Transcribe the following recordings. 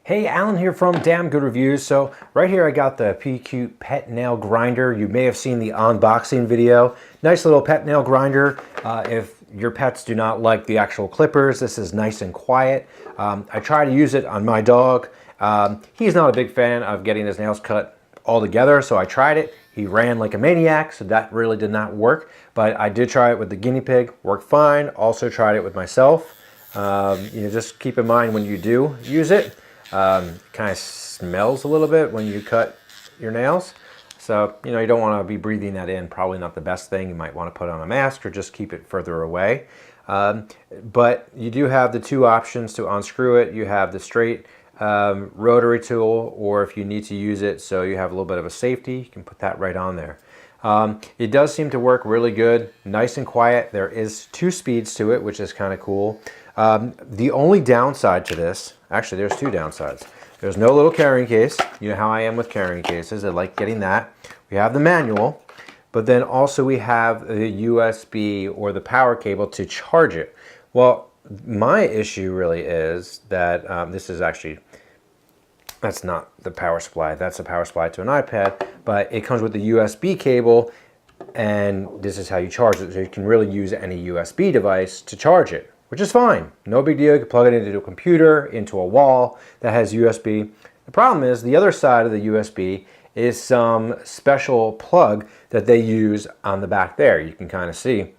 Hey, Alan here from Damn Good Reviews. So right here I got the PeCute pet nail grinder. You may have seen the unboxing video. Nice little pet nail grinder. If your pets do not like the actual clippers, this is nice and quiet. I try to use it on my dog. He's not a big fan of getting his nails cut all together, so I tried it. He ran like a maniac, so that really did not work. But I did try it with the guinea pig, worked fine. Also tried it with myself. Just keep in mind when you do use it, kind of smells a little bit when you cut your nails. So, you don't want to be breathing that in. Probably not the best thing. You might want to put on a mask or just keep it further away. But you do have the two options to unscrew it. You have the straight rotary tool, or if you need to use it so you have a little bit of a safety, you can put that right on there. It does seem to work really good, nice and quiet. There is 2 speeds to it, which is kind of cool. The only downside to this, actually there's 2 downsides. There's no little carrying case. You know how I am with carrying cases. I like getting that. We have the manual, but then also we have the USB or the power cable to charge it. Well, my issue really is that that's not the power supply. That's a power supply to an iPad, but it comes with the USB cable, and this is how you charge it. So you can really use any USB device to charge it, which is fine. No big deal. You can plug it into a computer, into a wall that has USB. The problem is the other side of the USB is some special plug that they use on the back there. You can kind of see.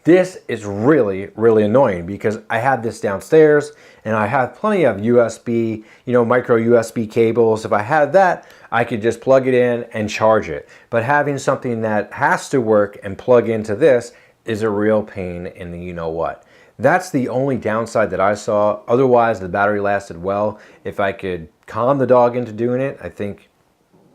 This is really, really annoying because I had this downstairs and I have plenty of USB, micro USB cables. If I had that, I could just plug it in and charge it. But having something that has to work and plug into this is a real pain in the you-know-what. That's the only downside that I saw. Otherwise, the battery lasted well. If I could calm the dog into doing it, I think,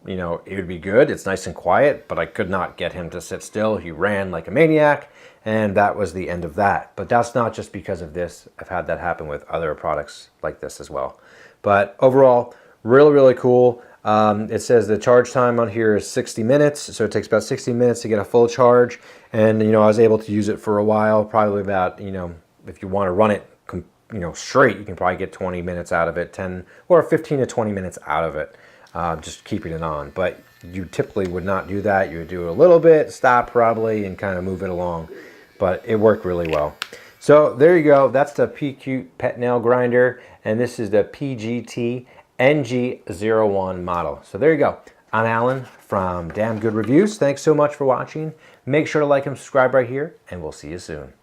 it would be good. It's nice and quiet, but I could not get him to sit still. He ran like a maniac, and that was the end of that. But that's not just because of this. I've had that happen with other products like this as well. But overall, really, really cool. It says the charge time on here is 60 minutes, so it takes about 60 minutes to get a full charge. And, I was able to use it for a while, probably about, if you want to run it, straight, you can probably get 20 minutes out of it, 10 or 15 to 20 minutes out of it, just keeping it on. But you typically would not do that. You would do it a little bit, stop probably, and kind of move it along. But it worked really well. So there you go. That's the PeCute pet nail grinder, and this is the PGT NG01 model. So there you go. I'm Alan from Damn Good Reviews. Thanks so much for watching. Make sure to like and subscribe right here, and we'll see you soon.